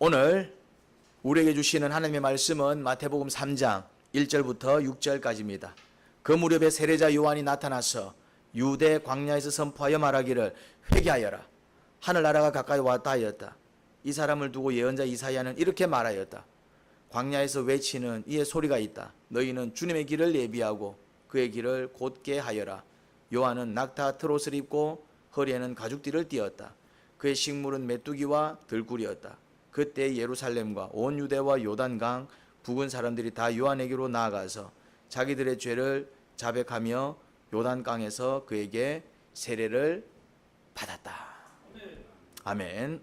오늘 우리에게 주시는 하나님의 말씀은 마태복음 3장 1절부터 6절까지입니다. 그 무렵에 세례자 요한이 나타나서 유대 광야에서 선포하여 말하기를 회개하여라. 하늘나라가 가까이 왔다 하였다. 이 사람을 두고 예언자 이사야는 이렇게 말하였다. 광야에서 외치는 이의 소리가 있다. 너희는 주님의 길을 예비하고 그의 길을 곧게 하여라. 요한은 낙타 트롯을 입고 허리에는 가죽띠를 띠었다. 그의 식물은 메뚜기와 들꿀이었다. 그때 예루살렘과 온 유대와 요단강 북은 사람들이 다 요한에게로 나아가서 자기들의 죄를 자백하며 요단강에서 그에게 세례를 받았다. 아멘.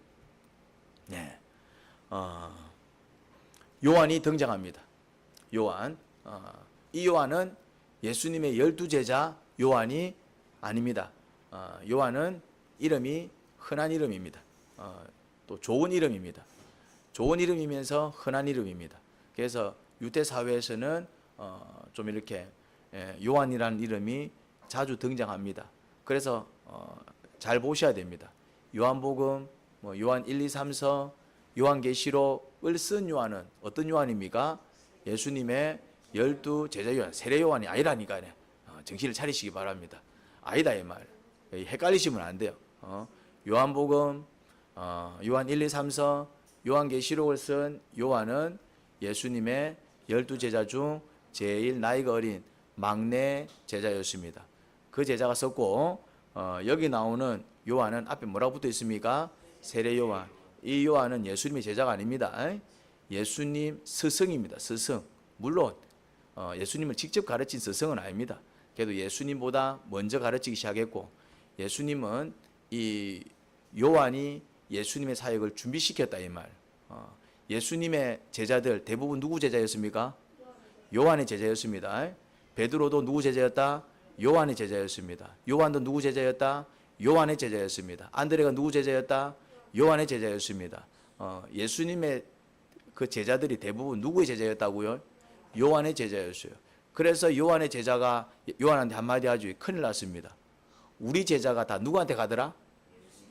네. 요한이 등장합니다. 요한. 이 요한은 예수님의 12제자 요한이 아닙니다. 요한은 이름이 흔한 이름입니다. 또 좋은 이름입니다. 좋은 이름이면서 흔한 이름입니다. 그래서 유대 사회에서는 좀 이렇게 요한이라는 이름이 자주 등장합니다. 그래서 잘 보셔야 됩니다. 요한복음, 요한 1, 2, 3서, 요한계시록을 쓴 요한은 어떤 요한입니까? 예수님의 12제자 요한, 세례 요한이 아니라니까요. 정신을 차리시기 바랍니다. 아니다 이 말. 헷갈리시면 안 돼요. 요한복음, 요한 1, 2, 3서, 요한계시록을 쓴 요한은 예수님의 12제자 중 제일 나이가 어린 막내 제자였습니다. 그 제자가 썼고 여기 나오는 요한은 앞에 뭐라고 붙어 있습니까? 세례 요한. 이 요한은 예수님의 제자가 아닙니다. 예수님 스승입니다. 스승. 물론 예수님을 직접 가르친 스승은 아닙니다. 그래도 예수님보다 먼저 가르치기 시작했고 예수님은 이 요한이 예수님의 사역을 준비시켰다 이 말. 예수님의 제자들 대부분 누구 제자였습니까? 요한의 제자였습니다. 베드로도 누구 제자였다? 요한의 제자였습니다. 요한도 누구 제자였다? 요한의 제자였습니다. 안드레가 누구 제자였다? 요한의 제자였습니다. 예수님의 그 제자들이 대부분 누구의 제자였다고요? 요한의 제자였어요. 그래서 요한의 제자가 요한한테 한마디 하죠. 큰일 났습니다. 우리 제자가 다 누구한테 가더라?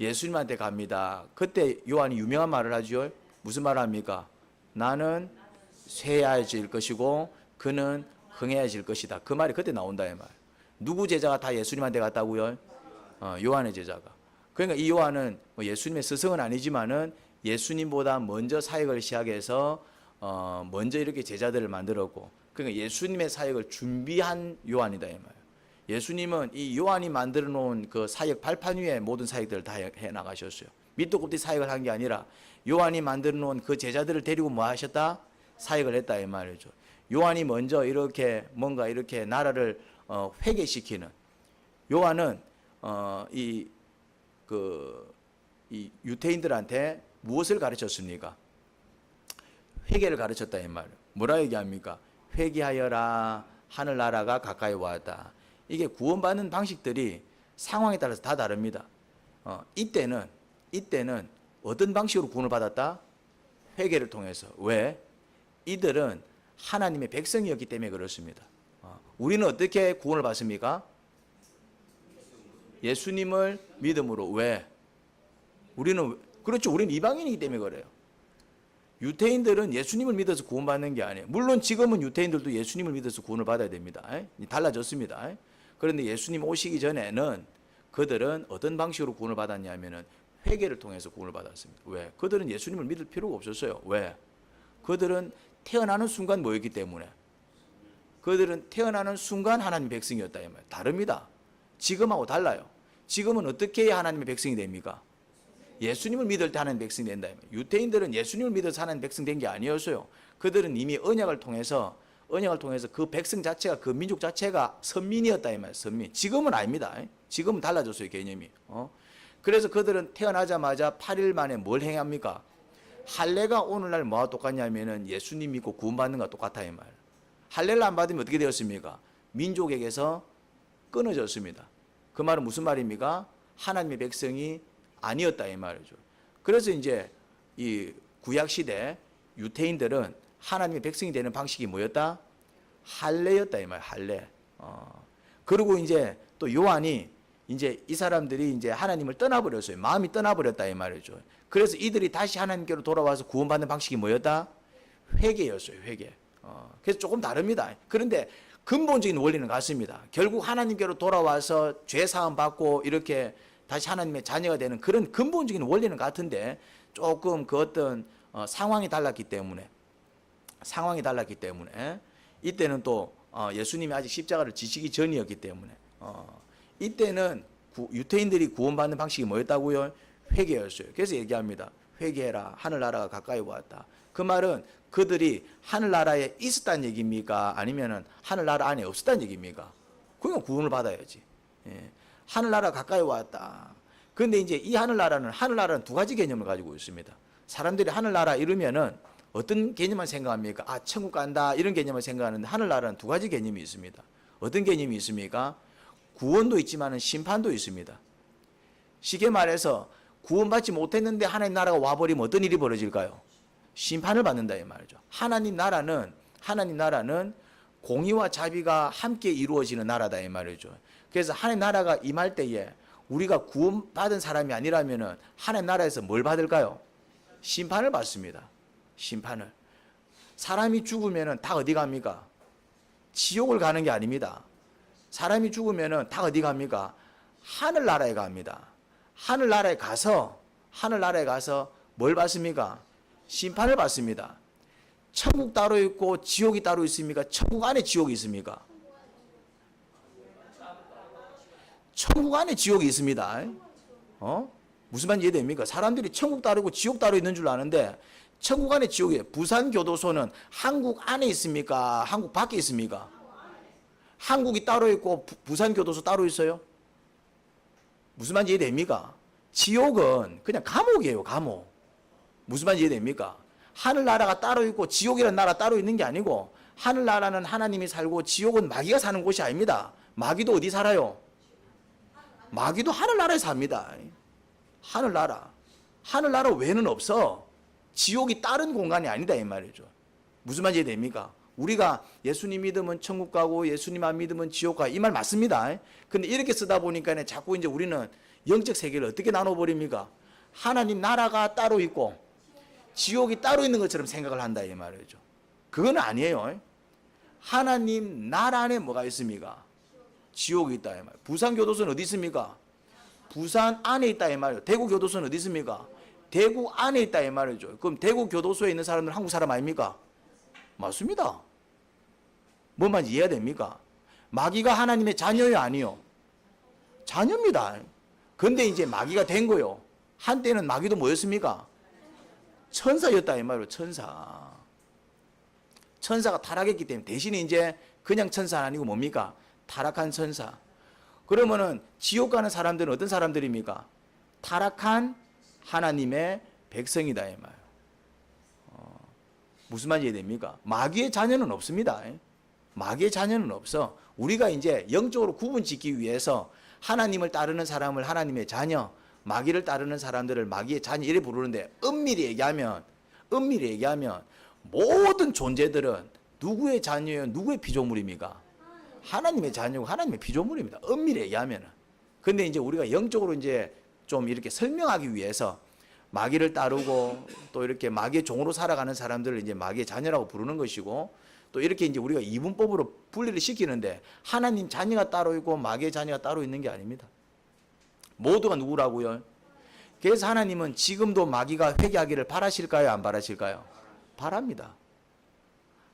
예수님한테 갑니다. 그때 요한이 유명한 말을 하죠. 무슨 말을 합니까? 나는 쇠해질 것이고 그는 흥해질 것이다. 그 말이 그때 나온다 이 말. 누구 제자가 다 예수님한테 갔다고요? 요한의 제자가. 그러니까 이 요한은 예수님의 스승은 아니지만은 예수님보다 먼저 사역을 시작해서 먼저 이렇게 제자들을 만들었고, 그러니까 예수님의 사역을 준비한 요한이다 이 말. 예수님은 이 요한이 만들어 놓은 그 사역 발판 위에 모든 사역들을 다 해 나가셨어요. 밑도 끝도 사역을 한 게 아니라 요한이 만들어 놓은 그 제자들을 데리고 뭐 하셨다? 사역을 했다 이 말이죠. 요한이 먼저 이렇게 뭔가 이렇게 나라를 회개시키는, 요한은 이 유대인들한테 무엇을 가르쳤습니까? 회개를 가르쳤다 이 말. 뭐라 얘기합니까? 회개하여라, 하늘나라가 가까이 왔다. 이게 구원받는 방식들이 상황에 따라서 다 다릅니다. 이때는 어떤 방식으로 구원을 받았다? 회개를 통해서. 왜? 이들은 하나님의 백성이었기 때문에 그렇습니다. 우리는 어떻게 구원을 받습니까? 예수님을 믿음으로. 왜? 그렇죠. 우리는 이방인이기 때문에 그래요. 유대인들은 예수님을 믿어서 구원받는 게 아니에요. 물론 지금은 유대인들도 예수님을 믿어서 구원을 받아야 됩니다. 달라졌습니다. 그런데 예수님 오시기 전에는 그들은 어떤 방식으로 구원을 받았냐면은 회개를 통해서 구원을 받았습니다. 왜? 그들은 예수님을 믿을 필요가 없었어요. 왜? 그들은 태어나는 순간 뭐였기 때문에. 그들은 태어나는 순간 하나님의 백성이었다 이 말. 다릅니다. 지금하고 달라요. 지금은 어떻게 해야 하나님의 백성이 됩니까? 예수님을 믿을 때 하나님의 백성이 된다 이 말. 유대인들은 예수님을 믿어서 하나님의 백성 된 게 아니었어요. 그들은 이미 언약을 통해서 그 백성 자체가, 그 민족 자체가 선민이었다 이 말. 선민. 지금은 아닙니다. 지금은 달라졌어요 개념이. 그래서 그들은 태어나자마자 8일 만에 뭘 행합니까? 할례가 오늘날 뭐와 똑같냐면은 예수님 믿고 구원받는 것과 똑같아 이 말. 할례를 안 받으면 어떻게 되었습니까? 민족에게서 끊어졌습니다. 그 말은 무슨 말입니까? 하나님의 백성이 아니었다 이 말이죠. 그래서 이제 이 구약 시대 유대인들은 하나님의 백성이 되는 방식이 뭐였다? 할례였다 이 말. 할례. 그리고 이제 또 요한이 이제 이 사람들이 이제 하나님을 떠나버렸어요. 마음이 떠나버렸다 이 말이죠. 그래서 이들이 다시 하나님께로 돌아와서 구원받는 방식이 뭐였다? 회개였어요. 회개. 그래서 조금 다릅니다. 그런데 근본적인 원리는 같습니다. 결국 하나님께로 돌아와서 죄 사함 받고 이렇게 다시 하나님의 자녀가 되는 그런 근본적인 원리는 같은데 조금 그 어떤 상황이 달랐기 때문에 이때는 또 예수님이 아직 십자가를 지시기 전이었기 때문에 이때는 유대인들이 구원받는 방식이 뭐였다고요? 회개였어요. 그래서 얘기합니다. 회개해라. 하늘나라가 가까이 왔다. 그 말은 그들이 하늘나라에 있었다는 얘기입니까? 아니면은 하늘나라 안에 없었다는 얘기입니까? 그러니까 구원을 받아야지. 예. 하늘나라 가까이 왔다. 그런데 이제 이 하늘나라는 두 가지 개념을 가지고 있습니다. 사람들이 하늘나라 이러면은 어떤 개념을 생각합니까? 아, 천국 간다 이런 개념을 생각하는데 하늘나라는 두 가지 개념이 있습니다. 어떤 개념이 있습니까? 구원도 있지만 심판도 있습니다. 쉽게 말해서 구원받지 못했는데 하나님 나라가 와버리면 어떤 일이 벌어질까요? 심판을 받는다 이 말이죠. 하나님 나라는 공의와 자비가 함께 이루어지는 나라다 이 말이죠. 그래서 하나님 나라가 임할 때에 우리가 구원받은 사람이 아니라면은 하나님 나라에서 뭘 받을까요? 심판을 받습니다. 심판을. 사람이 죽으면은 다 어디 갑니까? 지옥을 가는 게 아닙니다. 사람이 죽으면은 다 어디 갑니까? 하늘나라에 갑니다. 하늘나라에 가서 뭘 받습니까? 심판을 받습니다. 천국 따로 있고 지옥이 따로 있습니까? 천국 안에 지옥이 있습니까? 천국 안에 지옥이 있습니다. 무슨 말인지 이해됩니까? 사람들이 천국 따로 있고 지옥 따로 있는 줄 아는데 천국 안에 지옥이에요. 부산교도소는 한국 안에 있습니까? 한국 밖에 있습니까? 한국이 따로 있고 부산교도소 따로 있어요? 무슨 말인지 이해됩니까? 지옥은 그냥 감옥이에요. 감옥. 무슨 말인지 이해됩니까? 하늘나라가 따로 있고 지옥이라는 나라 따로 있는 게 아니고 하늘나라는 하나님이 살고 지옥은 마귀가 사는 곳이 아닙니다. 마귀도 어디 살아요? 마귀도 하늘나라에 삽니다. 하늘나라 외에는 없어. 지옥이 다른 공간이 아니다 이 말이죠. 무슨 말인지 이해됩니까? 우리가 예수님 믿으면 천국 가고 예수님 안 믿으면 지옥 가. 이 말 맞습니다. 근데 이렇게 쓰다 보니까 자꾸 이제 우리는 영적 세계를 어떻게 나눠버립니까? 하나님 나라가 따로 있고 지옥이 따로 있는 것처럼 생각을 한다 이 말이죠. 그건 아니에요. 하나님 나라 안에 뭐가 있습니까? 지옥이 있다 이 말이에요. 부산교도소는 어디 있습니까? 부산 안에 있다 이 말이에요. 대구교도소는 어디 있습니까? 대구 안에 있다 이 말이죠. 그럼 대구교도소에 있는 사람들은 한국 사람 아닙니까? 맞습니다. 뭔 말인지 이해가 됩니까? 마귀가 하나님의 자녀요 아니요? 자녀입니다. 근데 이제 마귀가 된 거요. 한때는 마귀도 뭐였습니까? 천사였다 이 말이에요. 천사가 타락했기 때문에 대신에 이제 그냥 천사는 아니고 뭡니까? 타락한 천사. 그러면은 지옥 가는 사람들은 어떤 사람들입니까? 타락한 하나님의 백성이다 이 말. 무슨 말인지 이해됩니까? 마귀의 자녀는 없습니다. 마귀의 자녀는 없어. 우리가 이제 영적으로 구분 짓기 위해서 하나님을 따르는 사람을 하나님의 자녀, 마귀를 따르는 사람들을 마귀의 자녀 이래 부르는데 엄밀히 얘기하면 모든 존재들은 누구의 자녀예요? 누구의 피조물입니까? 하나님의 자녀고 하나님의 피조물입니다. 엄밀히 얘기하면은. 근데 이제 우리가 영적으로 이제 좀 이렇게 설명하기 위해서 마귀를 따르고 또 이렇게 마귀의 종으로 살아가는 사람들을 이제 마귀의 자녀라고 부르는 것이고 또 이렇게 이제 우리가 이분법으로 분리를 시키는데 하나님 자녀가 따로 있고 마귀의 자녀가 따로 있는 게 아닙니다. 모두가 누구라고요? 그래서 하나님은 지금도 마귀가 회개하기를 바라실까요? 안 바라실까요? 바랍니다.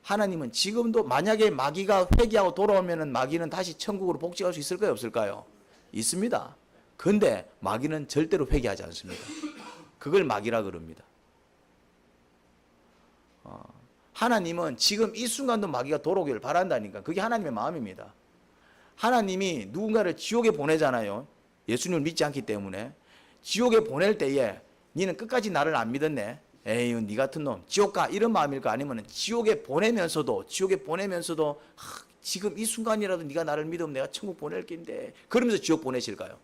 하나님은 지금도 만약에 마귀가 회개하고 돌아오면은 마귀는 다시 천국으로 복직할 수 있을까요? 없을까요? 있습니다. 근데 마귀는 절대로 회개하지 않습니다. 그걸 마귀라 그럽니다. 하나님은 지금 이 순간도 마귀가 돌아오기를 바란다니까. 그게 하나님의 마음입니다. 하나님이 누군가를 지옥에 보내잖아요. 예수님을 믿지 않기 때문에. 지옥에 보낼 때에 니는 끝까지 나를 안 믿었네. 에이, 니 같은 놈 지옥 가 이런 마음일까? 아니면 지옥에 보내면서도 지금 이 순간이라도 네가 나를 믿으면 내가 천국 보낼 낀데 그러면서 지옥 보내실까요?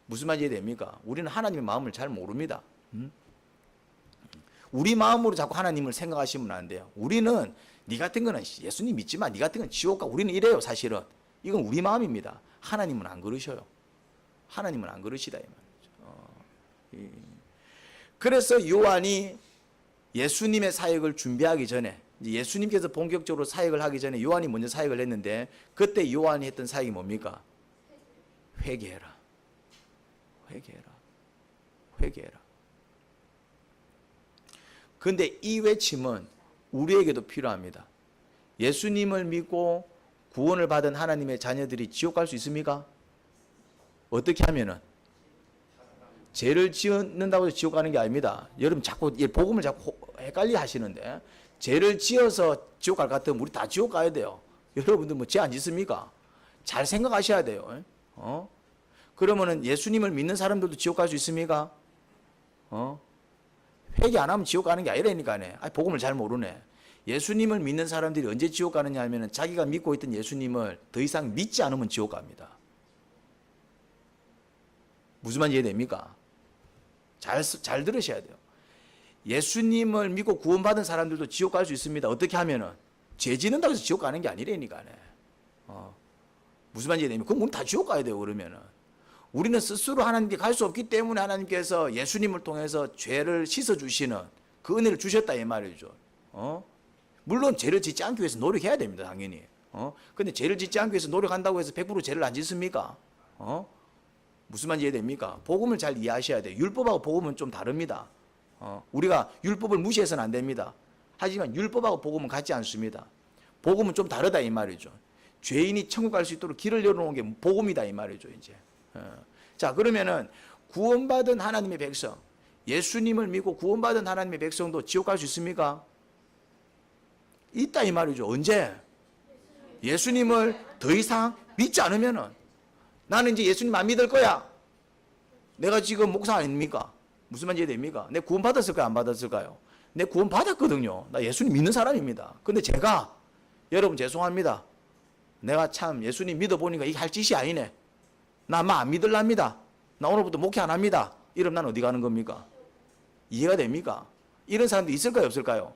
무슨 말인지 됩니까? 우리는 하나님의 마음을 잘 모릅니다. 우리 마음으로 자꾸 하나님을 생각하시면 안 돼요. 우리는 니 같은 거는 예수님 믿지 마. 니 같은 건 지옥 가. 우리는 이래요 사실은. 이건 우리 마음입니다. 하나님은 안 그러셔요. 하나님은 안 그러시다 이 말이죠. 그래서 요한이 예수님의 사역을 준비하기 전에, 예수님께서 본격적으로 사역을 하기 전에 요한이 먼저 사역을 했는데, 그때 요한이 했던 사역이 뭡니까? 회개해라. 회개해라. 회개해라. 그런데 이 외침은 우리에게도 필요합니다. 예수님을 믿고 구원을 받은 하나님의 자녀들이 지옥 갈 수 있습니까? 어떻게 하면은? 죄를 지었는다고 해서 지옥 가는 게 아닙니다. 여러분 자꾸 복음을 자꾸 헷갈리 하시는데, 죄를 지어서 지옥 갈 것 같으면 우리 다 지옥 가야 돼요. 여러분들 뭐 죄 안 짓습니까? 잘 생각하셔야 돼요. 그러면은 예수님을 믿는 사람들도 지옥 갈 수 있습니까? 회개 안 하면 지옥 가는 게 아니라니까네. 복음을 잘 모르네. 예수님을 믿는 사람들이 언제 지옥 가느냐 하면은 자기가 믿고 있던 예수님을 더 이상 믿지 않으면 지옥 갑니다. 무슨 말인지 이해됩니까? 잘 들으셔야 돼요. 예수님을 믿고 구원받은 사람들도 지옥 갈 수 있습니다. 어떻게 하면은? 죄 지는다고 해서 지옥 가는 게 아니라니까네. 무슨 말인지 이해됩니까? 그럼 우리 다 지옥 가야 돼요, 그러면은. 우리는 스스로 하나님께 갈 수 없기 때문에 하나님께서 예수님을 통해서 죄를 씻어주시는 그 은혜를 주셨다 이 말이죠. 물론 죄를 짓지 않기 위해서 노력해야 됩니다, 당연히. 근데 죄를 짓지 않기 위해서 노력한다고 해서 100% 죄를 안 짓습니까? 무슨 말인지 이해됩니까? 복음을 잘 이해하셔야 돼요. 율법하고 복음은 좀 다릅니다. 우리가 율법을 무시해서는 안 됩니다. 하지만 율법하고 복음은 같지 않습니다. 복음은 좀 다르다 이 말이죠. 죄인이 천국 갈 수 있도록 길을 열어놓은 게 복음이다 이 말이죠, 이제. 자, 그러면은 구원받은 하나님의 백성, 예수님을 믿고 구원받은 하나님의 백성도 지옥 갈 수 있습니까? 있다 이 말이죠. 언제? 예수님을 더 이상 믿지 않으면은, 나는 이제 예수님 안 믿을 거야. 내가 지금 목사 아닙니까? 무슨 말인지 이해됩니까? 내 구원 받았을까요? 안 받았을까요? 내 구원 받았거든요. 나 예수님 믿는 사람입니다. 근데 제가, 여러분 죄송합니다. 내가 참 예수님 믿어보니까 이게 할 짓이 아니네. 나 아마 안 믿을랍니다. 나 오늘부터 목회 안 합니다. 이러면 난 어디 가는 겁니까? 이해가 됩니까? 이런 사람도 있을까요? 없을까요?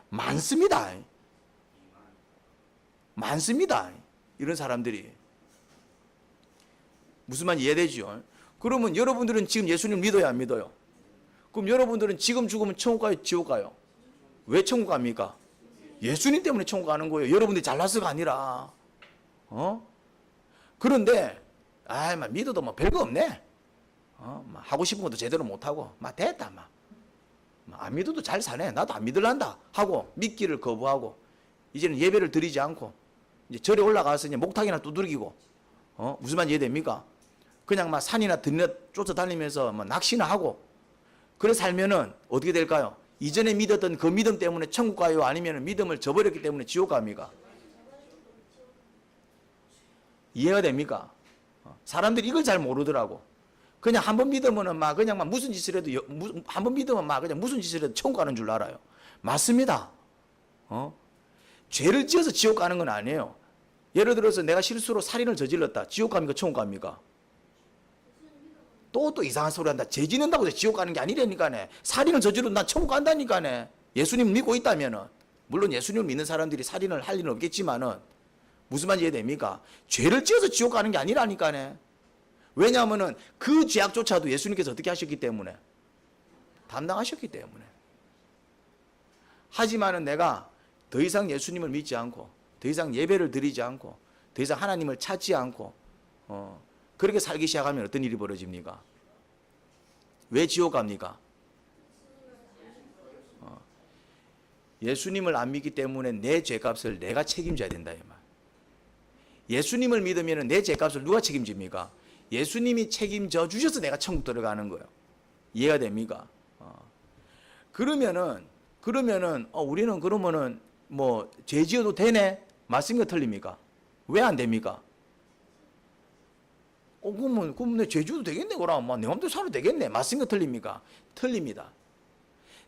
많습니다. 많습니다. 이런 사람들이. 무슨 말인지 이해되죠? 그러면 여러분들은 지금 예수님 믿어요? 안 믿어요? 그럼 여러분들은 지금 죽으면 천국 가요? 지옥 가요? 왜 천국 갑니까? 예수님 때문에 천국 가는 거예요. 여러분들이 잘나서가 아니라. 그런데 믿어도 뭐 별거 없네. 하고 싶은 것도 제대로 못하고 됐다. 안 믿어도 잘 사네. 나도 안 믿을란다 하고 믿기를 거부하고 이제는 예배를 드리지 않고 이제 절에 올라가서 이제 목탁이나 두들기고 무슨 말인지 이해됩니까? 그냥 산이나 들이나 쫓아다니면서 낚시나 하고 그래 살면은 어떻게 될까요? 이전에 믿었던 그 믿음 때문에 천국 가요? 아니면 믿음을 저버렸기 때문에 지옥 갑니까? 이해가 됩니까? 사람들이 이걸 잘 모르더라고. 그냥 한 번 믿으면은 그냥 무슨 짓을 해도 한 번 믿으면 그냥 무슨 짓을 해도 천국 가는 줄 알아요. 맞습니다. 죄를 지어서 지옥 가는 건 아니에요. 예를 들어서 내가 실수로 살인을 저질렀다. 지옥 갑니까? 천국 갑니까? 또 이상한 소리 한다. 죄 짓는다고 해서 지옥 가는 게 아니라니까네. 살인을 저질러도 난 천국 간다니까네. 예수님 믿고 있다면은. 물론 예수님을 믿는 사람들이 살인을 할 일은 없겠지만은 무슨 말인지 이해됩니까? 죄를 지어서 지옥 가는 게 아니라니까네. 왜냐하면은 그 죄악조차도 예수님께서 어떻게 하셨기 때문에? 담당하셨기 때문에. 하지만은 내가 더 이상 예수님을 믿지 않고 더 이상 예배를 드리지 않고 더 이상 하나님을 찾지 않고 그렇게 살기 시작하면 어떤 일이 벌어집니까? 왜 지옥 갑니까? 예수님을 안 믿기 때문에 내 죄값을 내가 책임져야 된다 이 말. 예수님을 믿으면 내 죄값을 누가 책임집니까? 예수님이 책임져 주셔서 내가 천국 들어가는 거예요. 이해가 됩니까? 그러면은 우리는 그러면은 죄 지어도 되네? 맞습니까? 틀립니까? 왜 안 됩니까? 그러면 내 죄 지어도 되겠네? 그럼 내 마음대로 살아도 되겠네? 맞습니까? 틀립니까? 틀립니다.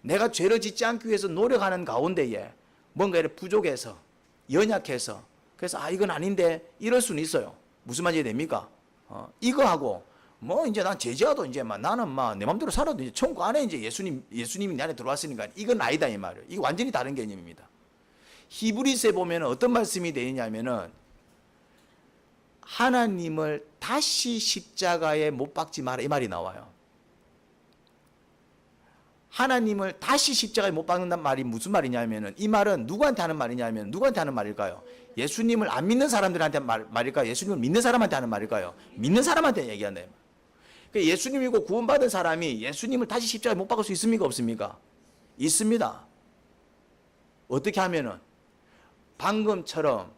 내가 죄를 짓지 않기 위해서 노력하는 가운데에 뭔가 이렇게 부족해서 연약해서 그래서 이건 아닌데 이럴 수는 있어요. 무슨 말인지 됩니까? 이거하고 이제 난 죄지어도 이제 나는 내 마음대로 살아도 이제 천국 안에 이제 예수님이 내 안에 들어왔으니까 이건 아니다 이 말이에요. 이게 완전히 다른 개념입니다. 히브리서에 보면 어떤 말씀이 되어 있냐면은 하나님을 다시 십자가에 못 박지 마라 이 말이 나와요. 하나님을 다시 십자가에 못 박는다는 말이 무슨 말이냐면은 이 말은 누구한테 하는 말이냐면 누구한테 하는 말일까요? 예수님을 안 믿는 사람들한테 말일까요? 예수님을 믿는 사람한테 하는 말일까요? 믿는 사람한테 얘기한다. 그러니까 예수님이고 구원받은 사람이 예수님을 다시 십자가에 못 박을 수 있습니까? 없습니까? 있습니다. 어떻게 하면은 방금처럼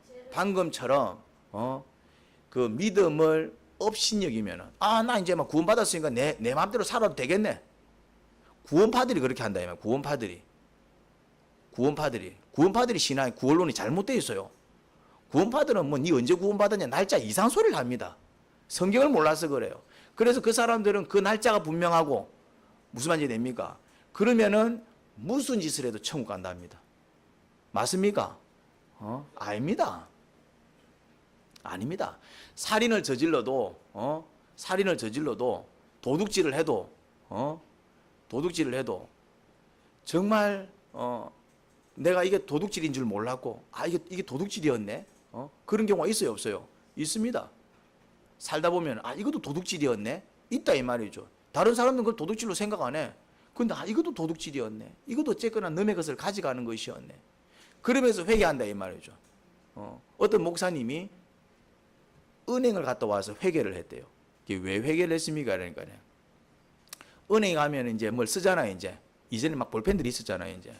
그 믿음을 업신여기면은 나 이제 막 구원받았으니까 내 마음대로 살아도 되겠네. 구원파들이 그렇게 한다. 구원파들이 신앙의 구원론이 잘못되어 있어요. 구원파들은 뭐 니 언제 구원받았냐 날짜 이상 소리를 합니다. 성경을 몰라서 그래요. 그래서 그 사람들은 그 날짜가 분명하고 무슨 말인지 됩니까? 그러면은 무슨 짓을 해도 천국 간답니다. 맞습니까? 아닙니다. 아닙니다. 살인을 저질러도 도둑질을 해도 정말 내가 이게 도둑질인 줄 몰랐고 이게 도둑질이었네. 그런 경우가 있어요, 없어요? 있습니다. 살다 보면 이것도 도둑질이었네. 있다 이 말이죠. 다른 사람들은 그걸 도둑질로 생각 안 해. 근데 이것도 도둑질이었네. 이것도 어쨌거나 남의 것을 가져가는 것이었네. 그러면서 회개한다 이 말이죠. 어떤 목사님이 은행을 갔다 와서 회개를 했대요. 이게 왜 회개를 했습니까? 그러니까요. 은행에 가면 이제 뭘 쓰잖아요, 이제. 이전에 막 볼펜들이 있었잖아요, 이제.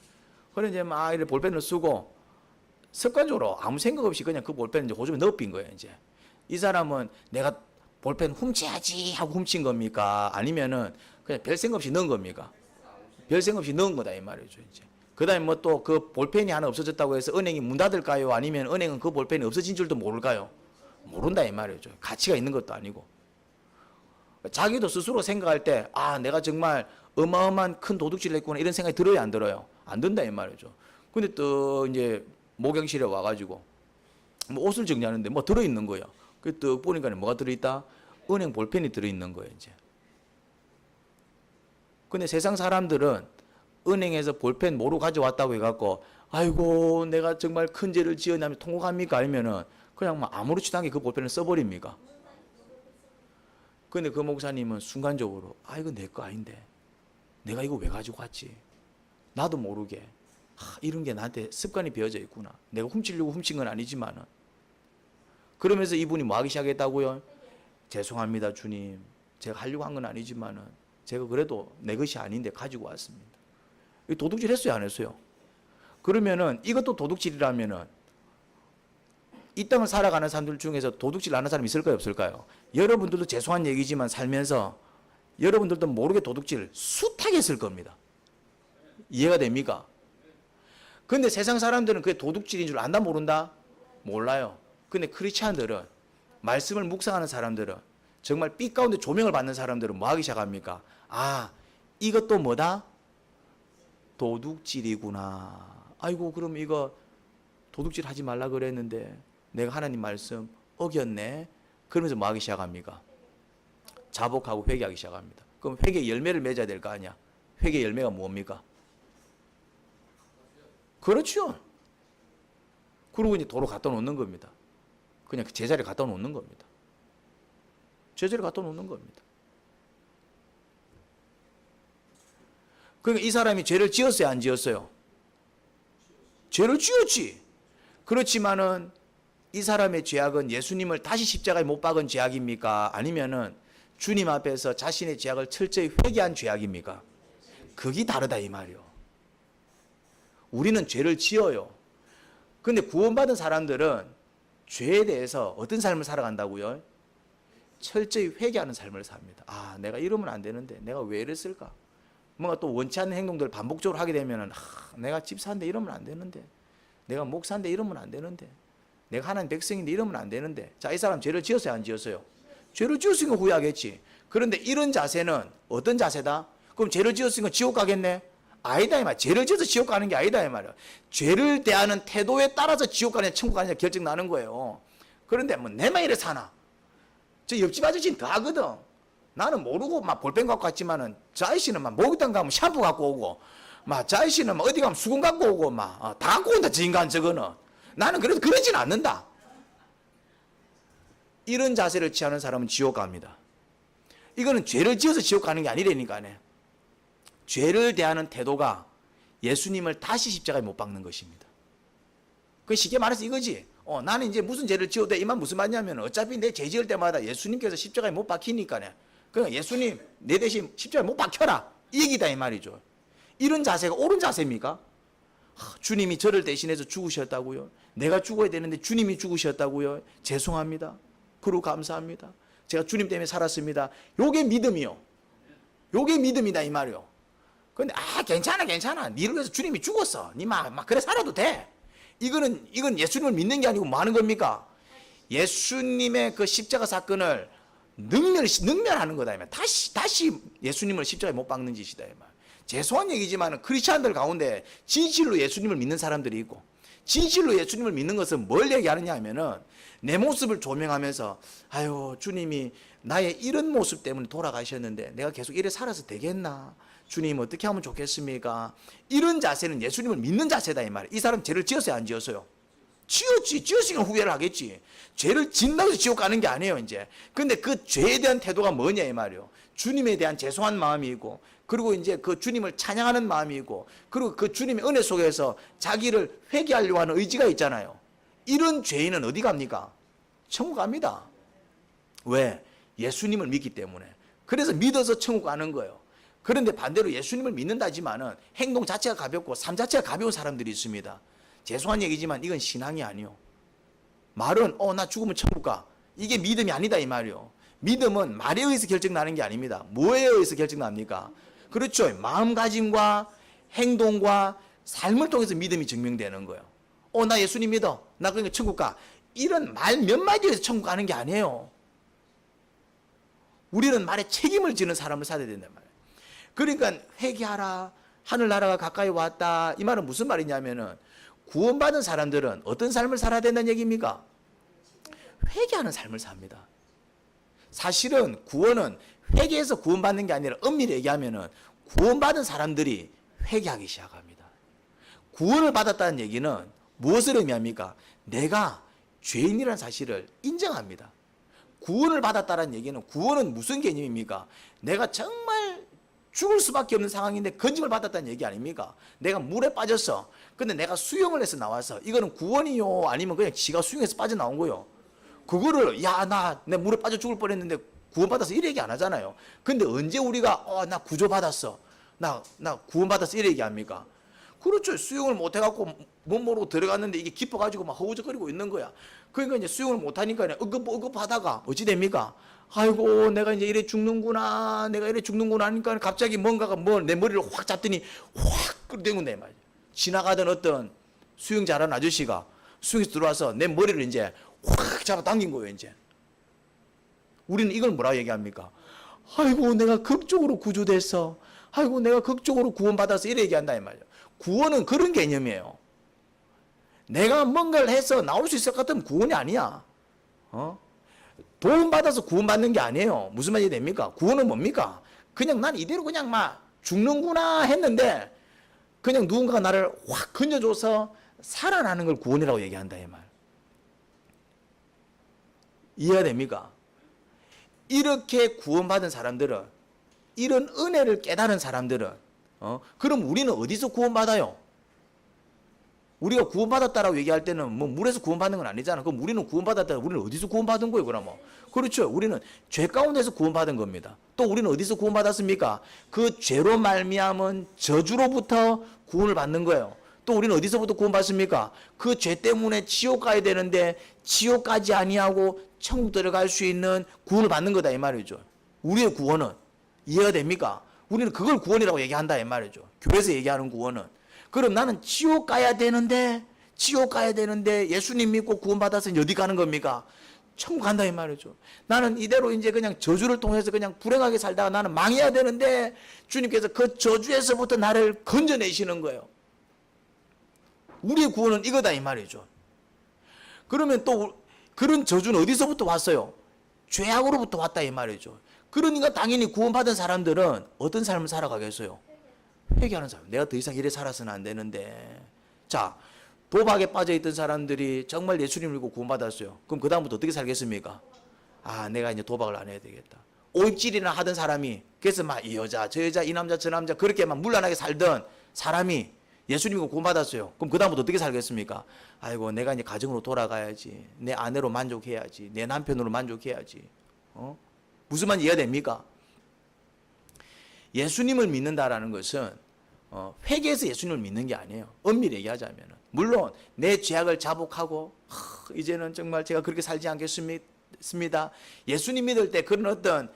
그래 이제 막 이렇게 볼펜을 쓰고 습관적으로 아무 생각 없이 그냥 그 볼펜을 이제 호주머니에 넣어빈 거예요, 이제. 이 사람은 내가 볼펜 훔쳐야지 하고 훔친 겁니까? 아니면은 그냥 별 생각 없이 넣은 겁니까? 별 생각 없이 넣은 거다 이 말이죠, 이제. 그다음에 뭐 또 그 볼펜이 하나 없어졌다고 해서 은행이 문 닫을까요? 아니면 은행은 그 볼펜이 없어진 줄도 모를까요? 모른다 이 말이죠. 가치가 있는 것도 아니고. 자기도 스스로 생각할 때 내가 정말 어마어마한 큰 도둑질을 했구나 이런 생각이 들어요, 안 들어요? 안 든다 이 말이죠. 근데 또 이제 목욕실에 와가지고 뭐 옷을 정리하는데 뭐 들어있는 거예요. 그 또 보니까 뭐가 들어있다? 은행 볼펜이 들어있는 거예요, 이제. 근데 세상 사람들은 은행에서 볼펜 모르고 가져왔다고 해갖고 아이고 내가 정말 큰 죄를 지었냐면 통곡합니까? 아니면은 그냥 뭐 아무렇지도 않게 그 볼펜을 써버립니까? 근데 그 목사님은 순간적으로 이거 내 거 아닌데 내가 이거 왜 가지고 왔지? 나도 모르게 이런 게 나한테 습관이 배어져 있구나. 내가 훔치려고 훔친 건 아니지만은. 그러면서 이분이 뭐 하기 시작했다고요? 죄송합니다 주님, 제가 하려고 한 건 아니지만은 제가 그래도 내 것이 아닌데 가지고 왔습니다. 도둑질 했어요, 안 했어요? 그러면은 이것도 도둑질이라면은 이 땅을 살아가는 사람들 중에서 도둑질 안 하는 사람이 있을까요, 없을까요? 여러분들도 죄송한 얘기지만 살면서 여러분들도 모르게 도둑질 숱하게 했을 겁니다. 이해가 됩니까? 근데 세상 사람들은 그게 도둑질인 줄 안다 모른다? 몰라요. 근데 크리스찬들은 말씀을 묵상하는 사람들은 정말 빛 가운데 조명을 받는 사람들은 뭐 하기 시작합니까? 이것도 뭐다? 도둑질이구나. 아이고 그럼 이거 도둑질 하지 말라 그랬는데 내가 하나님 말씀 어겼네. 그러면서 뭐 하기 시작합니까? 자복하고 회개하기 시작합니다. 그럼 회개 열매를 맺어야 될 거 아니야. 회개 열매가 뭡니까? 그렇죠. 그리고 이제 도로 갖다 놓는 겁니다. 그냥 그 제자리에 갖다 놓는 겁니다. 제자리에 갖다 놓는 겁니다. 그러니까 이 사람이 죄를 지었어요, 안 지었어요? 죄를 지었지. 그렇지만은 이 사람의 죄악은 예수님을 다시 십자가에 못 박은 죄악입니까? 아니면은 주님 앞에서 자신의 죄악을 철저히 회개한 죄악입니까? 그게 다르다 이 말이요. 우리는 죄를 지어요. 근데 구원받은 사람들은 죄에 대해서 어떤 삶을 살아간다고요? 철저히 회개하는 삶을 삽니다. 내가 이러면 안 되는데 내가 왜 이랬을까? 뭔가 또 원치 않는 행동들을 반복적으로 하게 되면은 내가 집사인데 이러면 안 되는데 내가 목사인데 이러면 안 되는데 내가 하나님 백성인데 이러면 안 되는데. 자, 이 사람 죄를 지었어요, 안 지었어요? 죄를 지었으니까 후회하겠지. 그런데 이런 자세는 어떤 자세다? 그럼 죄를 지었으니까 지옥 가겠네? 아니다 이 말. 죄를 지어서 지옥 가는 게 아니다 이 말이야. 죄를 대하는 태도에 따라서 지옥 가느냐 천국 가느냐 결정 나는 거예요. 그런데 뭐 내만 이래 사나? 저 옆집 아저씨는 다 하거든. 나는 모르고 막 볼펜 갖고 왔지만은 저 아저씨는 막 목욕탕 가면 샴푸 갖고 오고 막 저 아저씨는 막 어디 가면 수건 갖고 오고 막 다 갖고 온다 저 인간 저거는. 나는 그래도 그러진 않는다. 이런 자세를 취하는 사람은 지옥 갑니다. 이거는 죄를 지어서 지옥 가는 게 아니라니까요. 죄를 대하는 태도가 예수님을 다시 십자가에 못 박는 것입니다. 그 쉽게 말해서 이거지. 나는 이제 무슨 죄를 지어도 돼. 이만 무슨 말이냐면 어차피 내 죄 지을 때마다 예수님께서 십자가에 못 박히니까요. 그냥 예수님 내 대신 십자가에 못 박혀라. 이 얘기다 이 말이죠. 이런 자세가 옳은 자세입니까? 주님이 저를 대신해서 죽으셨다고요. 내가 죽어야 되는데 주님이 죽으셨다고요. 죄송합니다. 그리고 감사합니다. 제가 주님 때문에 살았습니다. 요게 믿음이요. 요게 믿음이다 이 말이요. 근데 괜찮아. 니를 위해서 주님이 죽었어. 니 막 그래 살아도 돼. 이건 예수님을 믿는 게 아니고 뭐 하는 겁니까? 예수님의 그 십자가 사건을 능멸하는 거다 이 말. 다시 예수님을 십자가에 못 박는 짓이다 이 말. 죄송한 얘기지만 크리스찬들 가운데 진실로 예수님을 믿는 사람들이 있고, 진실로 예수님을 믿는 것은 뭘 얘기하느냐 하면은 내 모습을 조명하면서 아유 주님이 나의 이런 모습 때문에 돌아가셨는데 내가 계속 이래 살아서 되겠나? 주님 어떻게 하면 좋겠습니까? 이런 자세는 예수님을 믿는 자세다 이 말이에요. 이 사람 죄를 지었어요 안 지었어요? 지었지. 지었으니까 후회를 하겠지. 죄를 짓는다고 해서 지옥 가는 게 아니에요 이제. 근데 그 죄에 대한 태도가 뭐냐 이 말이에요. 주님에 대한 죄송한 마음이고, 그리고 이제 그 주님을 찬양하는 마음이고, 그리고 그 주님의 은혜 속에서 자기를 회개하려고 하는 의지가 있잖아요. 이런 죄인은 어디 갑니까? 천국 갑니다. 왜? 예수님을 믿기 때문에. 그래서 믿어서 천국 가는 거예요. 그런데 반대로 예수님을 믿는다지만은 행동 자체가 가볍고 삶 자체가 가벼운 사람들이 있습니다. 죄송한 얘기지만 이건 신앙이 아니요. 말은 나 죽으면 천국 가. 이게 믿음이 아니다 이 말이요. 믿음은 말에 의해서 결정나는 게 아닙니다. 뭐에 의해서 결정납니까? 그렇죠. 마음가짐과 행동과 삶을 통해서 믿음이 증명되는 거예요. 나 예수님 믿어. 나 그러니까 천국 가. 이런 말 몇 마디에서 천국 가는 게 아니에요. 우리는 말에 책임을 지는 사람을 살아야 된단 말이에요. 그러니까 회개하라. 하늘나라가 가까이 왔다. 이 말은 무슨 말이냐면은 구원받은 사람들은 어떤 삶을 살아야 된다는 얘기입니까? 회개하는 삶을 삽니다. 사실은 구원은 회개해서 구원받는 게 아니라 엄밀히 얘기하면은 구원받은 사람들이 회개하기 시작합니다. 구원을 받았다는 얘기는 무엇을 의미합니까? 내가 죄인이라는 사실을 인정합니다. 구원을 받았다는 얘기는, 구원은 무슨 개념입니까? 내가 정말 죽을 수밖에 없는 상황인데 건짐을 받았다는 얘기 아닙니까? 내가 물에 빠졌어. 근데 내가 수영을 해서 나와서 이거는 구원이요? 아니면 그냥 지가 수영해서 빠져나온 거요? 그거를 내 물에 빠져 죽을 뻔했는데 구원받아서 이래 얘기 안 하잖아요. 근데 언제 우리가 나 구조받았어. 나 구원받았어 이래 얘기합니까? 그렇죠. 수영을 못 해갖고 못 모르고 들어갔는데 이게 깊어가지고 막 허우적거리고 있는 거야. 그러니까 이제 수영을 못 하니까 응급하다가 어찌 됩니까? 아이고 내가 이제 이래 죽는구나. 내가 이래 죽는구나 하니까 갑자기 뭔가가 내 머리를 확 잡더니 확 끌어당긴 거야 말이야. 지나가던 어떤 수영 잘하는 아저씨가 수영에서 들어와서 내 머리를 이제 확 잡아 당긴 거예요 이제. 우리는 이걸 뭐라고 얘기합니까? 아이고 내가 극적으로 구조됐어. 아이고 내가 극적으로 구원받아서 이래 얘기한다 이 말이야. 구원은 그런 개념이에요. 내가 뭔가를 해서 나올 수 있을 것 같으면 구원이 아니야. 도움받아서 구원받는 게 아니에요. 무슨 말이 됩니까? 구원은 뭡니까? 그냥 난 이대로 그냥 막 죽는구나 했는데 그냥 누군가가 나를 확 건져줘서 살아나는 걸 구원이라고 얘기한다 이 말. 이해가 됩니까? 이렇게 구원받은 사람들은, 이런 은혜를 깨달은 사람들은 그럼 우리는 어디서 구원받아요? 우리가 구원받았다라고 얘기할 때는 뭐 물에서 구원받는 건 아니잖아. 그럼 우리는 구원받았다. 우리는 어디서 구원받은 거예요, 그러면? 그렇죠. 우리는 죄 가운데서 구원받은 겁니다. 또 우리는 어디서 구원받았습니까? 그 죄로 말미암은 저주로부터 구원을 받는 거예요. 또 우리는 어디서부터 구원받습니까? 그 죄 때문에 지옥 가야 되는데 지옥 가지 아니하고 천국 들어갈 수 있는 구원을 받는 거다 이 말이죠. 우리의 구원은. 이해가 됩니까? 우리는 그걸 구원이라고 얘기한다 이 말이죠. 교회에서 얘기하는 구원은. 그럼 나는 지옥 가야 되는데 예수님 믿고 구원받아서 어디 가는 겁니까? 천국 간다 이 말이죠. 나는 이대로 이제 그냥 저주를 통해서 그냥 불행하게 살다가 나는 망해야 되는데 주님께서 그 저주에서부터 나를 건져내시는 거예요. 우리의 구원은 이거다 이 말이죠. 그러면 또 그런 저주는 어디서부터 왔어요? 죄악으로부터 왔다 이 말이죠. 그러니까 당연히 구원받은 사람들은 어떤 삶을 살아가겠어요? 회개하는 사람. 내가 더 이상 이래 살아서는 안 되는데. 자, 도박에 빠져있던 사람들이 정말 예수님을 믿고 구원받았어요. 그럼 그 다음부터 어떻게 살겠습니까? 아, 내가 이제 도박을 안 해야 되겠다. 오입질이나 하던 사람이, 그래서 막 이 여자, 저 여자, 이 남자, 저 남자 그렇게 막 문란하게 살던 사람이 예수님과 구원받았어요. 그럼 그 다음부터 어떻게 살겠습니까? 아이고, 내가 이제 가정으로 돌아가야지. 내 아내로 만족해야지. 내 남편으로 만족해야지. 무슨 말인지 이해가 됩니까? 예수님을 믿는다라는 것은 회개해서 예수님을 믿는 게 아니에요. 엄밀히 얘기하자면. 물론 내 죄악을 자복하고 이제는 정말 제가 그렇게 살지 않겠습니다. 예수님 믿을 때 그런 어떤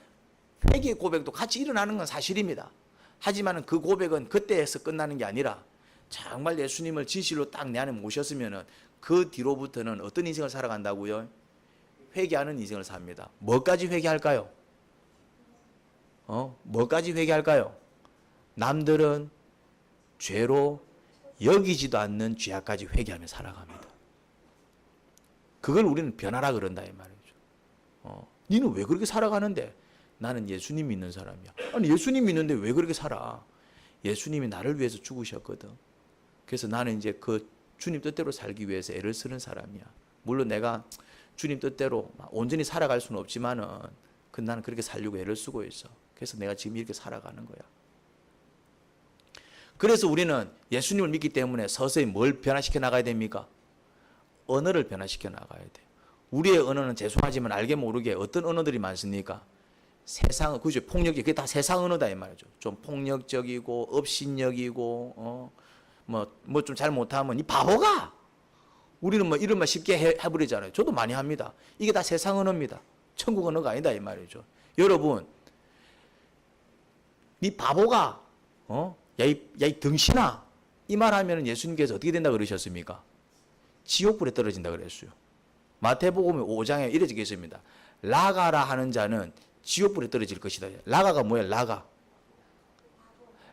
회개 고백도 같이 일어나는 건 사실입니다. 하지만 그 고백은 그때에서 끝나는 게 아니라 정말 예수님을 진실로 딱 내 안에 모셨으면 그 뒤로부터는 어떤 인생을 살아간다고요? 회개하는 인생을 삽니다. 뭐까지 회개할까요? 뭐까지 회개할까요? 남들은 죄로 여기지도 않는 죄악까지 회개하며 살아갑니다. 그걸 우리는 변화라 그런다 이 말이죠. 니는 왜 그렇게 살아가는데? 나는 예수님 믿는 사람이야. 아니, 예수님 믿는데 왜 그렇게 살아? 예수님이 나를 위해서 죽으셨거든. 그래서 나는 이제 그 주님 뜻대로 살기 위해서 애를 쓰는 사람이야. 물론 내가 주님 뜻대로 온전히 살아갈 수는 없지만은 나는 그렇게 살려고 애를 쓰고 있어. 그래서 내가 지금 이렇게 살아가는 거야. 그래서 우리는 예수님을 믿기 때문에 서서히 뭘 변화시켜 나가야 됩니까? 언어를 변화시켜 나가야 돼. 우리의 언어는 죄송하지만 알게 모르게 어떤 언어들이 많습니까? 세상, 그죠? 폭력이, 그게 다 세상 언어다 이 말이죠. 좀 폭력적이고 업신여기고 뭐 좀 잘못하면 이 바보가. 우리는 뭐 이런 말 쉽게 해버리잖아요. 저도 많이 합니다. 이게 다 세상 언어입니다. 천국 언어가 아니다 이 말이죠. 여러분, 니 바보가, 야 이 등신아, 이 말하면 예수님께서 어떻게 된다 그러셨습니까? 지옥불에 떨어진다 그랬어요. 마태복음 5장에 이래 적혀 있습니다. 라가라 하는 자는 지옥불에 떨어질 것이다. 라가가 뭐야?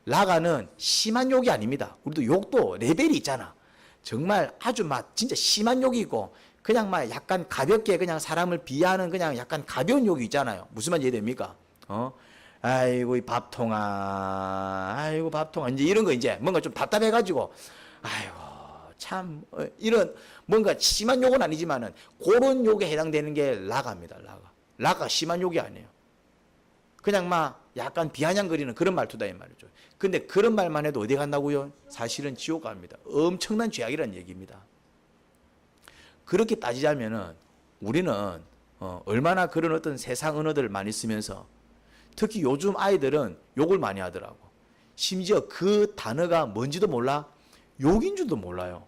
라가는 심한 욕이 아닙니다. 우리도 욕도 레벨이 있잖아. 정말 아주 막 진짜 심한 욕이 있고 그냥 막 약간 가볍게 그냥 사람을 비하하는 그냥 약간 가벼운 욕이 있잖아요. 무슨 말인지 이해됩니까? 아이고 이 밥통아, 아이고 밥통아, 이제 이런 거 이제 뭔가 좀 답답해가지고 아이고 참 이런 뭔가 심한 욕은 아니지만은 그런 욕에 해당되는 게 라가입니다. 라가 심한 욕이 아니에요. 그냥 막 약간 비아냥거리는 그런 말투다 이 말이죠. 근데 그런 말만 해도 어디 간다고요? 사실은 지옥 갑니다. 엄청난 죄악이라는 얘기입니다. 그렇게 따지자면은 우리는 얼마나 그런 어떤 세상 언어들을 많이 쓰면서 특히 요즘 아이들은 욕을 많이 하더라고. 심지어 그 단어가 뭔지도 몰라. 욕인 줄도 몰라요.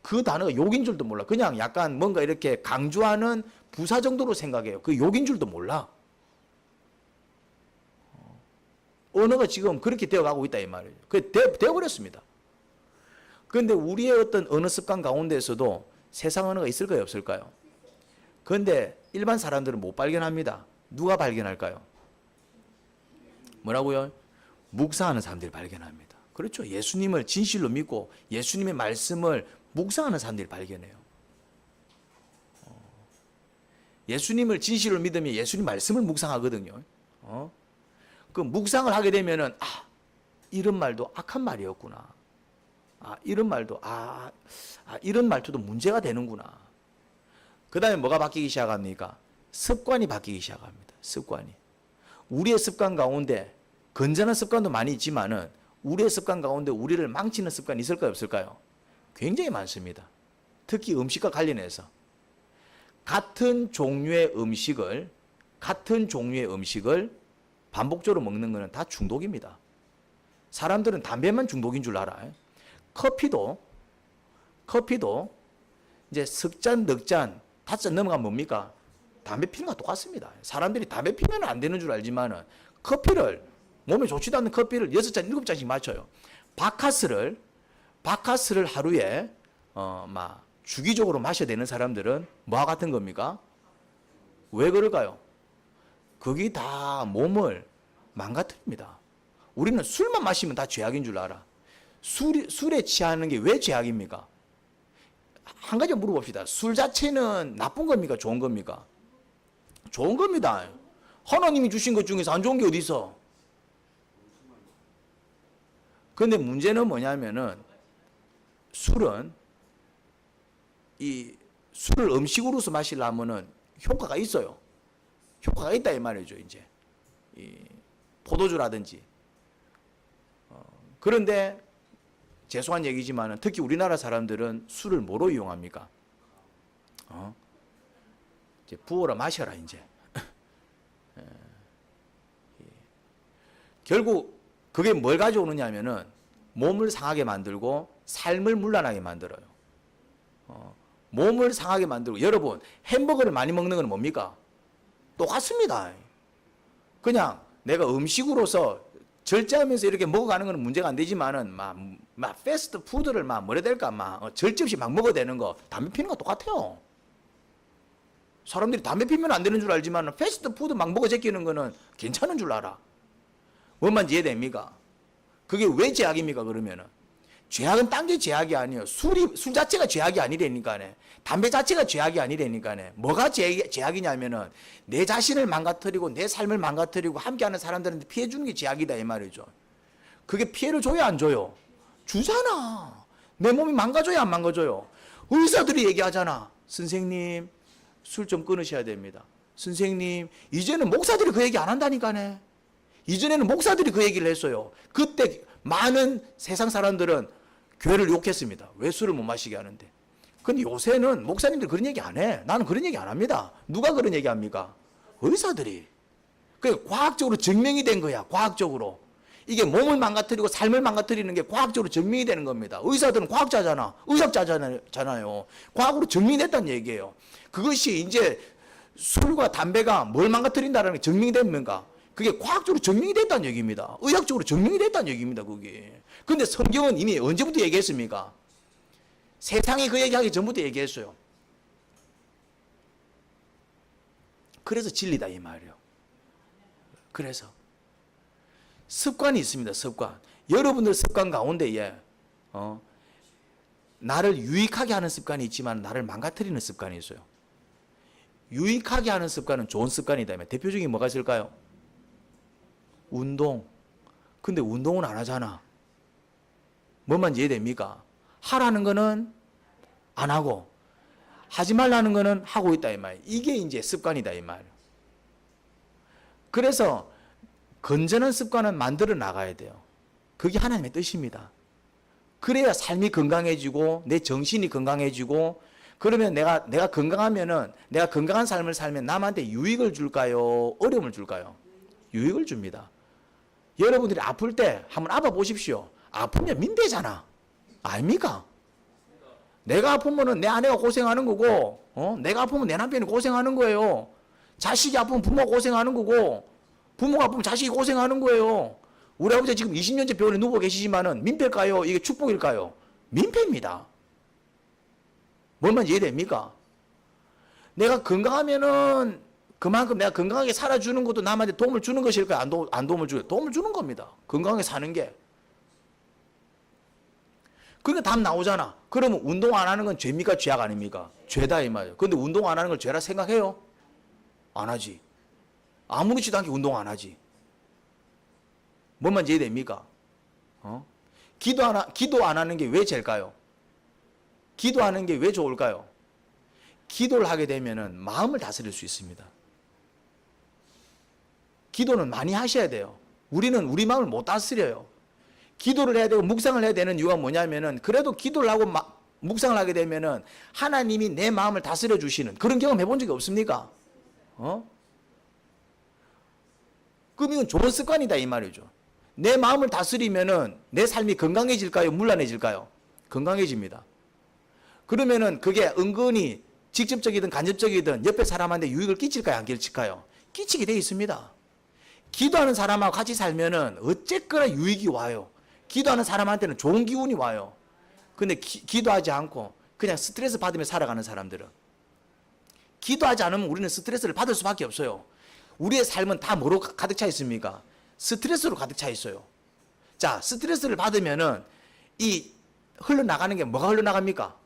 그 단어가 욕인 줄도 몰라. 그냥 약간 뭔가 이렇게 강조하는 부사 정도로 생각해요. 그 욕인 줄도 몰라. 언어가 지금 그렇게 되어가고 있다 이 말이에요. 되어버렸습니다. 그런데 우리의 어떤 언어 습관 가운데서도 세상 언어가 있을까요 없을까요? 그런데 일반 사람들은 못 발견합니다. 누가 발견할까요? 뭐라고요? 묵상하는 사람들이 발견합니다. 그렇죠. 예수님을 진실로 믿고 예수님의 말씀을 묵상하는 사람들이 발견해요. 예수님을 진실로 믿으면 예수님 말씀을 묵상하거든요. 그 묵상을 하게 되면은 이런 말도 악한 말이었구나. 이런 말도 이런 말투도 문제가 되는구나. 그 다음에 뭐가 바뀌기 시작합니까? 습관이 바뀌기 시작합니다. 습관이. 우리의 습관 가운데 건전한 습관도 많이 있지만은 우리의 습관 가운데 우리를 망치는 습관이 있을까요 없을까요? 굉장히 많습니다. 특히 음식과 관련해서 같은 종류의 음식을 반복적으로 먹는 것은 다 중독입니다. 사람들은 담배만 중독인 줄 알아요. 커피도 이제 석잔, 넉잔, 5잔 넘어가면 뭡니까? 담배 피는 거와 똑같습니다. 사람들이 담배 피면 안 되는 줄 알지만은 커피를, 몸에 좋지도 않는 커피를 6잔, 7잔씩 마셔요. 바카스를 하루에 막 주기적으로 마셔야 되는 사람들은 뭐와 같은 겁니까? 왜 그럴까요? 그게 다 몸을 망가뜨립니다. 우리는 술만 마시면 다 죄악인 줄 알아. 술에 취하는 게 왜 죄악입니까? 한 가지 물어봅시다. 술 자체는 나쁜 겁니까? 좋은 겁니까? 좋은 겁니다. 하나님이 주신 것 중에서 안 좋은 게 어디 있어? 그런데 문제는 뭐냐면은 술을 음식으로서 마시려면은 효과가 있어요. 효과가 있다 이 말이죠. 이제 이 포도주라든지. 그런데 죄송한 얘기지만 특히 우리나라 사람들은 술을 뭐로 이용합니까? 이제 부어라 마셔라 이제. 결국 그게 뭘 가져오느냐면은 몸을 상하게 만들고 삶을 문란하게 만들어요. 몸을 상하게 만들고, 여러분 햄버거를 많이 먹는 건 뭡니까? 똑같습니다. 그냥 내가 음식으로서 절제하면서 이렇게 먹어가는 건 문제가 안 되지만은 막 패스트 푸드를 막 뭐라 해야 될까 막 절제 없이 막 먹어야 되는 거, 담배 피는 거 똑같아요. 사람들이 담배 피면 안 되는 줄 알지만 패스트 푸드 막 먹어 제끼는 거는 괜찮은 줄 알아. 뭔 이해됩니까? 그게 왜 죄악입니까? 그러면은 죄악은 딴 게 죄악이 아니에요. 술 자체가 죄악이 아니라니까네. 담배 자체가 죄악이 아니라니까네. 뭐가 죄악이냐면은 내 자신을 망가뜨리고 내 삶을 망가뜨리고 함께하는 사람들한테 피해 주는 게 죄악이다 이 말이죠. 그게 피해를 줘요, 안 줘요? 주잖아. 내 몸이 망가져요, 안 망가져요? 의사들이 얘기하잖아. 선생님, 술 좀 끊으셔야 됩니다. 선생님, 이제는 목사들이 그 얘기 안 한다니까네. 이전에는 목사들이 그 얘기를 했어요. 그때 많은 세상 사람들은 교회를 욕했습니다. 왜 술을 못 마시게 하는데. 근데 요새는 목사님들 그런 얘기 안 해. 나는 그런 얘기 안 합니다. 누가 그런 얘기 합니까? 의사들이. 그게 과학적으로 증명이 된 거야. 과학적으로. 이게 몸을 망가뜨리고 삶을 망가뜨리는 게 과학적으로 증명이 되는 겁니다. 의사들은 과학자잖아. 의학자잖아요. 과학으로 증명됐다는 얘기예요. 그것이 이제 술과 담배가 뭘 망가뜨린다는 게 증명이 됩니까? 그게 과학적으로 증명이 됐다는 얘기입니다. 의학적으로 증명이 됐다는 얘기입니다. 그게. 근데 성경은 이미 언제부터 얘기했습니까? 세상이 그 얘기하기 전부터 얘기했어요. 그래서 진리다 이 말이에요. 그래서 습관이 있습니다. 습관. 여러분들 습관 가운데에 나를 유익하게 하는 습관이 있지만 나를 망가뜨리는 습관이 있어요. 유익하게 하는 습관은 좋은 습관이다. 대표적인 뭐가 있을까요? 운동. 근데 운동은 안 하잖아. 뭔만 이해됩니까? 하라는 거는 안 하고 하지 말라는 거는 하고 있다 이 말. 이게 이제 습관이다 이 말. 그래서 건전한 습관은 만들어 나가야 돼요. 그게 하나님의 뜻입니다. 그래야 삶이 건강해지고 내 정신이 건강해지고, 그러면 내가 건강하면은, 내가 건강한 삶을 살면 남한테 유익을 줄까요? 어려움을 줄까요? 유익을 줍니다. 여러분들이 아플 때 한번 아파 보십시오. 아프면 민폐잖아. 아닙니까? 내가 아프면은 내 아내가 고생하는 거고, 내가 아프면 내 남편이 고생하는 거예요. 자식이 아프면 부모가 고생하는 거고, 부모가 아프면 자식이 고생하는 거예요. 우리 아버지 지금 20년째 병원에 누워 계시지만은 민폐일까요? 이게 축복일까요? 민폐입니다. 뭔 이해됩니까? 내가 건강하면은 그만큼 내가 건강하게 살아주는 것도 남한테 도움을 주는 것일까요? 안 도움을 줘요? 도움을 주는 겁니다. 건강하게 사는 게. 그러니까 답 나오잖아. 그러면 운동 안 하는 건 죄입니까? 죄악 아닙니까? 죄다 이 말이에요. 근데 운동 안 하는 걸 죄라 생각해요? 안 하지. 아무렇지도 않게 운동 안 하지. 뭔 이해됩니까? 기도 안 하는 게 왜 죄일까요? 기도하는 게 왜 좋을까요? 기도를 하게 되면은 마음을 다스릴 수 있습니다. 기도는 많이 하셔야 돼요. 우리는 우리 마음을 못 다스려요. 기도를 해야 되고 묵상을 해야 되는 이유가 뭐냐면은, 그래도 기도를 하고 묵상을 하게 되면은 하나님이 내 마음을 다스려 주시는 그런 경험 해본 적이 없습니까? 그럼 이건 좋은 습관이다 이 말이죠. 내 마음을 다스리면은 내 삶이 건강해질까요? 문란해질까요? 건강해집니다. 그러면은 그게 은근히 직접적이든 간접적이든 옆에 사람한테 유익을 끼칠까요? 안 끼칠까요? 끼치게 돼 있습니다. 기도하는 사람하고 같이 살면은 어쨌거나 유익이 와요. 기도하는 사람한테는 좋은 기운이 와요. 근데 기도하지 않고 그냥 스트레스 받으며 살아가는 사람들은, 기도하지 않으면 우리는 스트레스를 받을 수밖에 없어요. 우리의 삶은 다 뭐로 가득 차 있습니까? 스트레스로 가득 차 있어요. 자, 스트레스를 받으면은 이 흘러나가는 게 뭐가 흘러나갑니까?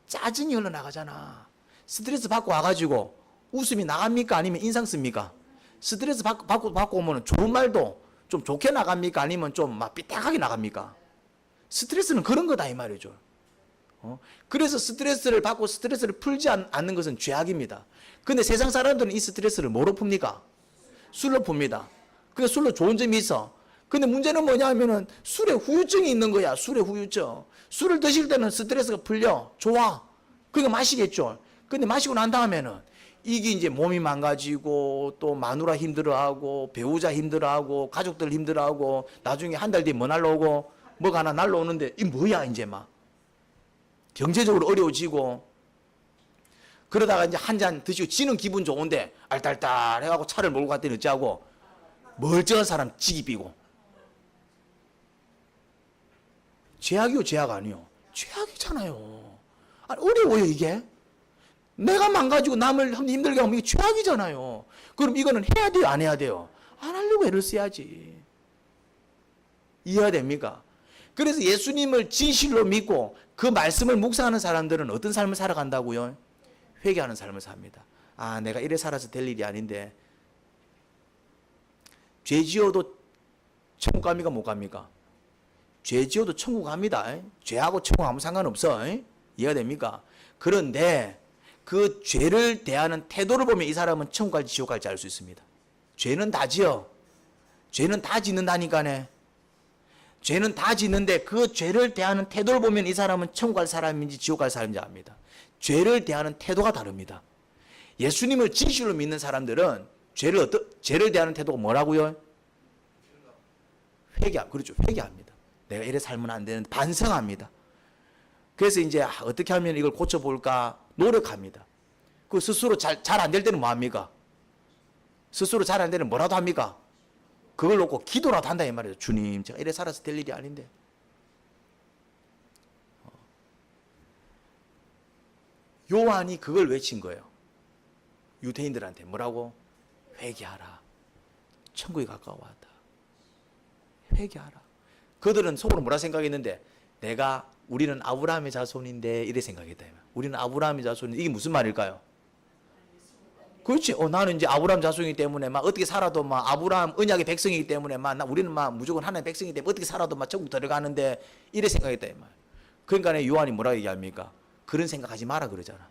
짜증이 흘러나가잖아. 스트레스 받고 와가지고 웃음이 나갑니까? 아니면 인상 씁니까? 스트레스 받고 오면 좋은 말도 좀 좋게 나갑니까? 아니면 좀 막 삐딱하게 나갑니까? 스트레스는 그런 거다 이 말이죠. 그래서 스트레스를 받고 스트레스를 풀지 않는 것은 죄악입니다. 근데 세상 사람들은 이 스트레스를 뭐로 풉니까? 술로 풉니다. 그게 술로 좋은 점이 있어. 근데 문제는 뭐냐 하면은 술에 후유증이 있는 거야. 술에 후유증. 술을 드실 때는 스트레스가 풀려. 좋아. 그러니까 마시겠죠. 근데 마시고 난 다음에는 이게 이제 몸이 망가지고 또 마누라 힘들어하고 배우자 힘들어하고 가족들 힘들어하고 나중에 한 달 뒤에 뭐 날라오고 뭐가 하나 날라오는데 이 뭐야 이제 막 경제적으로 어려워지고 그러다가 이제 한 잔 드시고 지는 기분 좋은데 알딸딸 해가지고 차를 몰고 갔더니 어찌하고 멀쩡한 사람 지기 삐고 죄악이요 죄악 아니요 죄악이잖아요. 아니, 어려워요 이게. 내가 망가지고 남을 힘들게 하면 이게 죄악이잖아요. 그럼 이거는 해야 돼요 안 해야 돼요? 안 하려고 애를 써야지. 이해가 됩니까? 그래서 예수님을 진실로 믿고 그 말씀을 묵상하는 사람들은 어떤 삶을 살아간다고요? 회개하는 삶을 삽니다. 아, 내가 이래 살아서 될 일이 아닌데 죄 지어도 천국 갑니까 못 갑니까? 죄 지어도 천국 갑니다. 죄하고 천국 아무 상관없어. 이해가 됩니까? 그런데 그 죄를 대하는 태도를 보면 이 사람은 천국 갈지 지옥 갈지 알 수 있습니다. 죄는 다 지어. 죄는 다 짓는다니까네. 죄는 다 짓는데 그 죄를 대하는 태도를 보면 이 사람은 천국 갈 사람인지 지옥 갈 사람인지 압니다. 죄를 대하는 태도가 다릅니다. 예수님을 진실로 믿는 사람들은 죄를 대하는 태도가 뭐라고요? 그렇죠. 회개합니다. 내가 이래 살면 안 되는데 반성합니다. 그래서 이제 어떻게 하면 이걸 고쳐볼까 노력합니다. 그 스스로 잘 안 될 때는 뭐 합니까? 스스로 잘 안 되는 뭐라도 합니까? 그걸 놓고 기도라도 한다 이 말이죠. 주님, 제가 이래 살아서 될 일이 아닌데. 요한이 그걸 외친 거예요. 유대인들한테 뭐라고? 회개하라. 천국이 가까워왔다. 회개하라. 그들은 속으로 뭐라 생각했는데 우리는 아브라함의 자손인데 이래 생각했다. 우리는 아브라함의 자손인데 이게 무슨 말일까요? 그렇지. 나는 이제 아브라함 자손이기 때문에 막 어떻게 살아도 막 아브라함 언약의 백성이기 때문에 우리는 막 무조건 하나님의 백성이기 때문에 어떻게 살아도 막 천국 들어가는데 이래 생각했다 이 말. 그러니까 요한이 뭐라고 얘기합니까? 그런 생각하지 마라 그러잖아.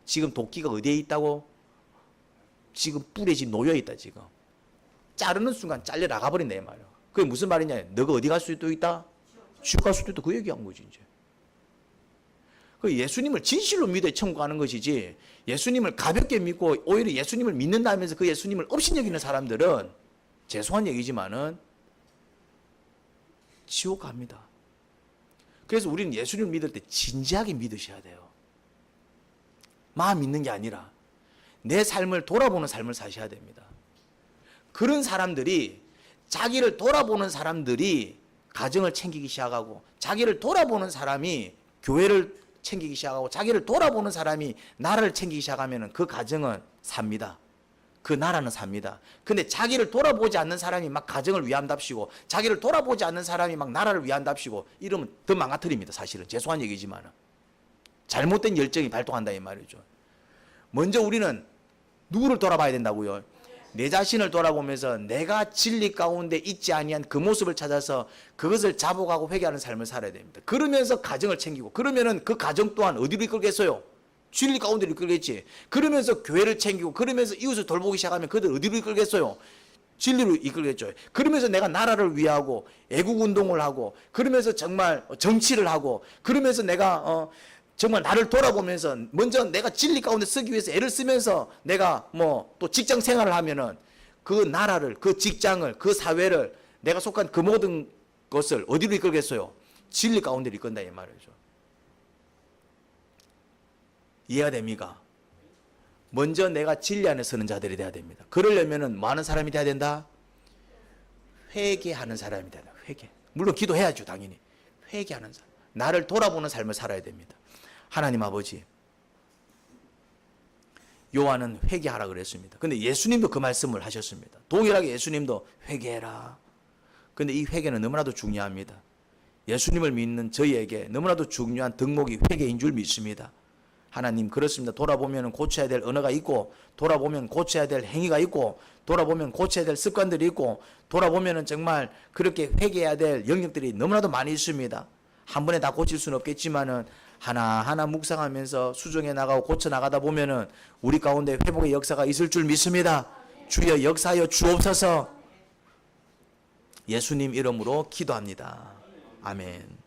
지금 도끼가 어디에 있다고? 지금 뿔에 지금 놓여 있다 지금. 자르는 순간 잘려 나가 버린다 이 말이야. 그게 무슨 말이냐? 너가 어디 갈 수도 있다? 지옥 갈 수도 있다. 그 얘기한 거지 이제. 그 예수님을 진실로 믿어야 천국 가는 것이지 예수님을 가볍게 믿고 오히려 예수님을 믿는다면서 그 예수님을 업신여기는 사람들은 죄송한 얘기지만은 지옥 갑니다. 그래서 우리는 예수님을 믿을 때 진지하게 믿으셔야 돼요. 마음 믿는 게 아니라 내 삶을 돌아보는 삶을 사셔야 됩니다. 그런 사람들이 자기를 돌아보는 사람들이 가정을 챙기기 시작하고 자기를 돌아보는 사람이 교회를 챙기기 시작하고 자기를 돌아보는 사람이 나라를 챙기기 시작하면 그 가정은 삽니다. 그 나라는 삽니다. 근데 자기를 돌아보지 않는 사람이 막 가정을 위한답시고 자기를 돌아보지 않는 사람이 막 나라를 위한답시고 이러면 더 망가뜨립니다. 사실은 죄송한 얘기지만 잘못된 열정이 발동한다 이 말이죠. 먼저 우리는 누구를 돌아봐야 된다고요? 내 자신을 돌아보면서 내가 진리 가운데 있지 아니한 그 모습을 찾아서 그것을 자복하고 회개하는 삶을 살아야 됩니다. 그러면서 가정을 챙기고 그러면은 그 가정 또한 어디로 이끌겠어요? 진리 가운데로 이끌겠지. 그러면서 교회를 챙기고 그러면서 이웃을 돌보기 시작하면 그들 어디로 이끌겠어요? 진리로 이끌겠죠. 그러면서 내가 나라를 위하고 애국운동을 하고 그러면서 정말 정치를 하고 그러면서 내가 정말 나를 돌아보면서 먼저 내가 진리 가운데 서기 위해서 애를 쓰면서 내가 뭐 또 직장 생활을 하면은 그 나라를, 그 직장을, 그 사회를 내가 속한 그 모든 것을 어디로 이끌겠어요? 진리 가운데로 이끈다 이 말이죠. 이해가 됩니까? 먼저 내가 진리 안에 서는 자들이 돼야 됩니다. 그러려면은 뭐 하는 사람이 돼야 된다? 회개하는 사람이 돼야 된다. 회개. 물론 기도해야죠 당연히. 회개하는 사람. 나를 돌아보는 삶을 살아야 됩니다. 하나님 아버지, 요한은 회개하라 그랬습니다. 근데 예수님도 그 말씀을 하셨습니다. 동일하게 예수님도 회개해라. 근데 이 회개는 너무나도 중요합니다. 예수님을 믿는 저희에게 너무나도 중요한 덕목이 회개인 줄 믿습니다. 하나님 그렇습니다. 돌아보면 고쳐야 될 언어가 있고 돌아보면 고쳐야 될 행위가 있고 돌아보면 고쳐야 될 습관들이 있고 돌아보면 정말 그렇게 회개해야 될 영역들이 너무나도 많이 있습니다. 한 번에 다 고칠 수는 없겠지만은 하나하나 묵상하면서 수정해 나가고 고쳐 나가다 보면은 우리 가운데 회복의 역사가 있을 줄 믿습니다. 주여 역사하여 주옵소서. 예수님 이름으로 기도합니다. 아멘.